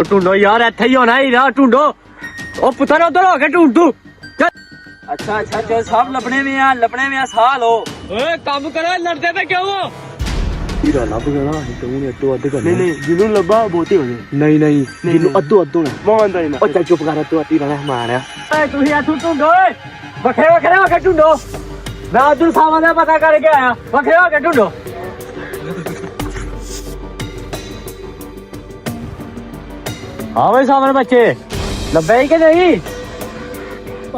ਢੂੰਡੋ ਯਾਰ, ਇੱਥੇ ਹੀ ਹੋਣਾ ਹੀਰਾ, ਢੂੰਡੋ। ਉਹ ਪੁੱਤਰ ਉਧਰ ਹੋ ਕੇ ਢੂੰਡ ਤੂੰ। अच्छा अच्छा जो सब लपने में आ साह लो। ਓਏ ਕੰਮ ਕਰੋ, ਲੜਦੇ ਪਏ ਕਿਉਂ ਹੋ? ਹੀਰਾ ਲੱਭ ਗਿਆ ਨਾ, ਅਸੀਂ ਕਹੂੰਗੇ ਅੱਧੋ ਅੱਧ ਕਰਨਾ। ਨਹੀਂ ਜਿਹਨੂੰ ਲੱਭਾ ਬਹੁਤੇ ਹੋ ਗਏ। ਨਹੀਂ ਨਹੀਂ ਜਿਹਨੂੰ ਅੱਧੋ ਅੱਧੋ ਨਾ। ਮੰਨਦਾ ਹੀ ਨਾ। ਉਹ ਚੱਲ ਚੁੱਪ ਕਰ, ਅੱਧੋ ਅੱਧੀ ਰਹਿਣਾ ਮਾਰਿਆ। ਓਏ ਤੁਸੀਂ ਇੱਥੋਂ ਢੂੰਡੋ, ਓਏ ਵੱਖਰੇ ਵੱਖਰੇ ਹੋ ਕੇ ਢੂੰਡੋ। ਮੈਂ ਅਬਦੁਲ ਸਾਮਾਂ ਦਾ ਪਤਾ ਕਰਕੇ ਆਇਆ, ਵੱਖਰੇ ਹੋ ਕੇ ਢੂੰਡੋ। ਹਾਂ ਵੇ ਸਾਹਮਣੇ ਬੱਚੇ ਲੱਭੇ ਹੀ ਕਿ ਨਹੀਂ?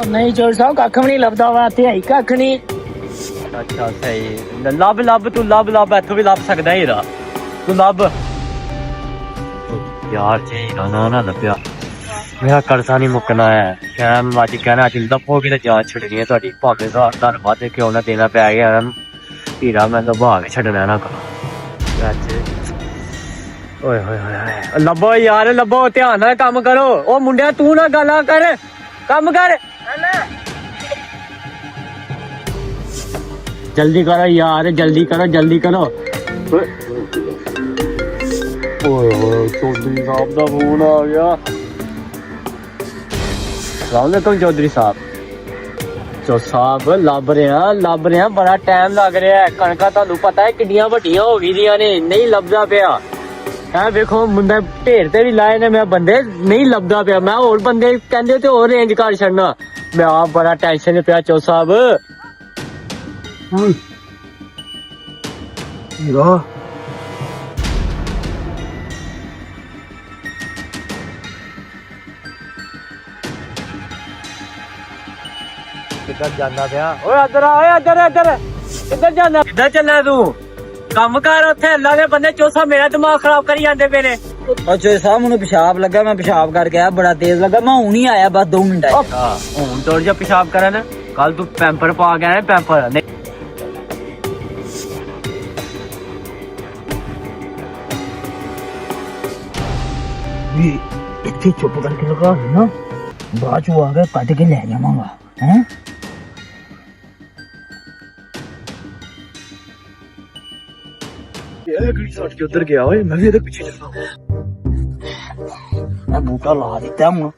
नहीं चोर साहब कख भी नहीं लभदा वा ते है कख नहीं। ਅੱਛਾ ਸਹੀ, ਲੱਭ ਤੂੰ ਲੱਭ ਇੱਥੋਂ ਵੀ ਲੱਭ ਸਕਦਾ ਹੀਰਾ, ਤੂੰ ਲੱਭ। ਯਾਰ ਜੇ ਹੀਰਾ ਨਾ ਲੱਭਿਆ, ਮੇਰਾ ਕਰਜ਼ਾ ਨਹੀਂ ਮੁੱਕਣਾ ਹੈ। ਕਹਿਣਾ ਅੱਜ ਕਹਿਣਾ ਅੱਜ ਲੱਭੋਗੇ ਤਾਂ ਜਾਨ ਛੱਡਣੀ ਹੈ ਤੁਹਾਡੀ, ਭਾਵੇਂ ਦਾ ਧੰਨਵਾਦ ਕਿਉਂ ਨਾ ਦੇਣਾ ਪੈ ਗਿਆ ਇਹਨਾਂ ਨੂੰ। ਹੀਰਾ ਮੈਂ ਲੱਭਾ ਕੇ ਛੱਡਣਾ ਨਾ ਕਰੋ ਅੱਜ। ਓਏ ਹੋਏ ਹੋਏ, ਲੱਭੋ ਯਾਰ ਲੱਭੋ, ਧਿਆਨ ਨਾਲ ਕੰਮ ਕਰੋ। ਉਹ ਮੁੰਡਿਆ ਤੂੰ ਨਾ ਗਾਲਾਂ ਕਰ, ਕੰਮ ਕਰ। जल्दी करो यार, जल्दी करो। ਓਏ ਚੌਧਰੀ ਸਾਹਿਬ ਦਾ ਫੋਨ ਆ ਗਿਆ। सलामकुम चौधरी साहब। साहब ਲੱਭ ਰਿਹਾ, ਬੜਾ ਟਾਈਮ ਲੱਗ ਰਿਹਾ। ਕਣਕਾਂ ਤੁਹਾਨੂੰ ਪਤਾ ਹੈ ਕਿੰਨੀਆਂ ਵੱਡੀਆਂ ਹੋ ਗਈਆਂ ਨੇ, ਨਹੀਂ ਲੱਭਦਾ ਪਿਆ। ਇਹ ਵੇਖੋ ਮੁੰਡੇ ਢੇਰ ਤੇ ਵੀ ਲਾਏ ਨੇ, ਮੈਂ ਬੰਦੇ ਨਹੀਂ ਲੱਭਦਾ ਪਿਆ। ਮੈਂ ਹੋਰ ਬੰਦੇ ਕਹਿੰਦੇ ਤੇ ਹੋਰ ਰੇਂਜ ਕਰ ਛੱਡਣਾ। ਮੈਂ ਆਪ ਬੜਾ ਟੈਨਸ਼ਨ ਪਿਆ ਚੌ ਸਾਹਿਬ। ਹੀਰਾ ਕਿੱਧਰ ਜਾਂਦਾ ਪਿਆ? ਓਏ ਇੱਧਰ ਆ, ਕਿੱਧਰ ਜਾਂਦਾ? ਕਿੱਧਰ ਚੱਲਿਆ ਤੂੰ? ਕੰਮ ਕਰ ਉੱਥੇ, ਅੱਲਾ ਦੇ ਬੰਦੇ। ਚੌਸਾ ਮੇਰਾ ਦਿਮਾਗ ਖਰਾਬ ਕਰੀ ਜਾਂਦੇ ਪਏ ਨੇ। चोर साहब मैंने पेशाब लगा, मैं पेशाब करके आया, बड़ा तेज लगा, मैं हूं ही आया बस 2 मिनट। ਹੁਣ ਤੋੜ ਜਾ ਪਿਸ਼ਾਬ ਕਰਨ। ਕੱਲ ਤੂੰ ਪੈਂਪਰ ਪਾ ਕੇ ਆਇਆ, ਪੈਂਪਰ भी इतनी चुप करके लगा ना, बाद चो आ गए कट के ले जावांगा हैं। उधर गया ओए, मैं भी इधर पीछे चलता मैं बूटा ला दिता हूं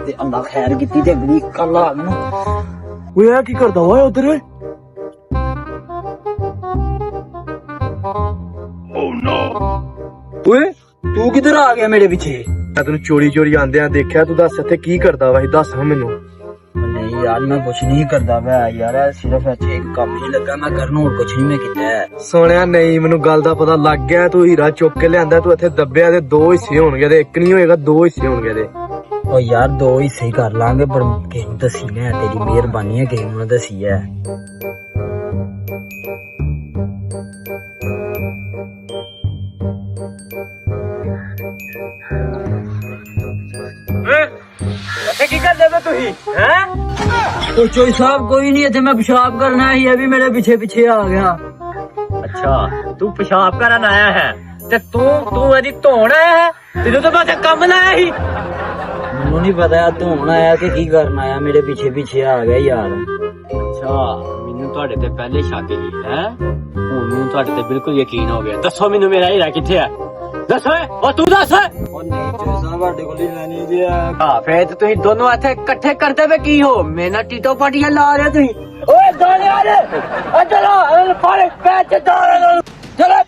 ते अल्लाह खैर कीती ते अगली कल आ गई ना। ओए यार की करदा ओए उधर ओए। ओह नो ओए तू किधर आ गया मेरे पीछे? मैं तेन चोरी आंदे देखा, तू दस इत्थे की करदा वा? दस हां मैनू। नहीं यार मैं कुछ नहीं करदा वा यार, सिर्फ अच्छे एक काम ही लगा मैं करना, और कुछ नहीं मैं कीता है। सोनिया नहीं, मैनू गल दा पता लग गया। तू हीरा चुक के लियांदा, तू इत्थे दब्बिया ते 2 हिस्से होणगे ते एक नहीं होएगा, 2 हिस्से होणगे ते। ओ यार 2 हिस्से कर लांगे, पर किसी दसी है, तेरी मेहरबानी है किसी ने दसी है। ਕੀ ਕਰਦੇ ਪਏ ਤੁਸੀਂ ਹੈਂ? ओ चोई साहब कोई नहीं थे, मैं पेशाब करना है, ये भी मेरे पीछे पीछे आ गया। ਅੱਛਾ ਤੂੰ ਪਿਸ਼ਾਬ ਕਰਨ ਆਇਆ ਹੈ ਤੇ ਤੂੰ ਇਹਦੀ ਧੋਣ ਆਇਆ ਹੈ? ਤੈਨੂੰ ਤਾਂ ਬਸ ਕੰਮ ਲਾਇਆ ਸੀ। ਮੈਨੂੰ ਨਹੀਂ ਪਤਾ ਧੋਣ ਆਇਆ ਕਿ ਕੀ ਕਰਨ ਆਇਆ, ਮੇਰੇ ਪਿੱਛੇ ਪਿੱਛੇ ਆ ਗਿਆ ਯਾਰ। ਅੱਛਾ ਮੈਨੂੰ ਤੁਹਾਡੇ ਤੇ ਪਹਿਲੇ ਸ਼ੱਕ ਸੀ ਹੈ, ਹੁਣ ਮੈਨੂੰ ਤੁਹਾਡੇ ਤੇ ਬਿਲਕੁਲ ਯਕੀਨ ਹੋ ਗਿਆ। ਦੱਸੋ ਮੈਨੂੰ ਮੇਰਾ ਹੀਰਾ ਕਿੱਥੇ ਹੈ? ਦੱਸ ਓਏ, ਉਹ ਤੂੰ ਦੱਸ। ਉਹ ਨਹੀਂ ਚੋਈ ਸਾਹਿਬ ਸਾਡੇ ਕੋਲ ਹੀ ਲੈਣੀ ਜੀ। ਹਾਂ ਫੇਰ ਤੇ ਤੁਸੀਂ ਦੋਨੋਂ ਇੱਥੇ ਇਕੱਠੇ ਕਰਦੇ ਪਏ ਕੀ ਹੋ? ਮੇਰੇ ਨਾਲ ਟੀਟੋ ਪਾਟੀਆਂ ਲਾ ਰਹੇ ਤੁਸੀਂ। ਓਏ ਦੋਨੇ ਆ ਰੇ ਚਲੋ ਫੜ ਪੈਚ ਚਲੋ।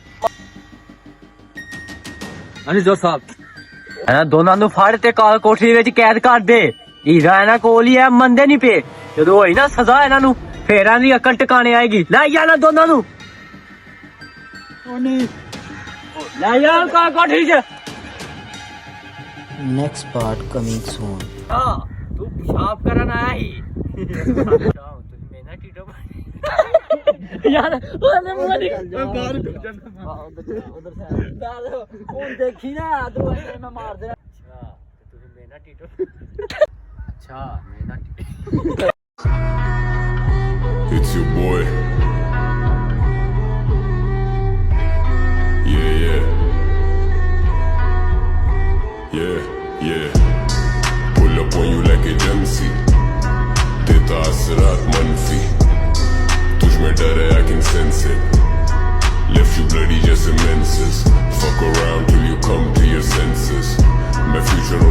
ਹਾਂਜੀ ਜੋ ਸਾਹਿਬ ਇਹਨਾਂ ਦੋਨਾਂ ਨੂੰ ਫੜ ਤੇ ਕਾਲ ਕੋਠੜੀ ਵਿੱਚ ਕੈਦ ਕਰ ਦੇ। ਹੀਰਾ ਇਹਨਾਂ ਕੋਲ ਹੀ ਹੈ, ਮੰਨਦੇ ਨਹੀਂ ਪਏ। ਜਦੋਂ ਹੋਈ ਨਾ ਸਜ਼ਾ ਇਹਨਾਂ ਨੂੰ, ਫੇਰ ਇਹਨਾਂ ਦੀ ਅਕਲ ਟਿਕਾਣੇ ਆਏਗੀ। ਲੈ ਜਾਣਾ ਦੋਨਾਂ ਨੂੰ, ਲੈ ਜਾ ਕਾਲ ਕੋਠੜੀ 'ਚ। Next part coming soon. ਹਾਂ ਤੂੰ ਪਿਸ਼ਾਬ ਕਰਨ ਆਇਆ ਸੀ। ਤੁਸੀਂ ਮੇਰਾ ਟੀਟੋ ਯਾਰ ਉਹਨੇ ਮਾਰੀ बाहर निकल जाना। उधर से कौन देखी ना तू मैं मार दे। अच्छा ਤੁਸੀਂ ਮੇਰਾ ਟੀਟੋ। ਅੱਛਾ ਮੇਰਾ ਟੀਟੋ। It's your boy. Yeah. Pull up on you like agency. देता असरात मनफी, तुझ में डर है I can sense it. Left you bloody just immenses. Fuck around till you come to your senses. मैं फ्यूचर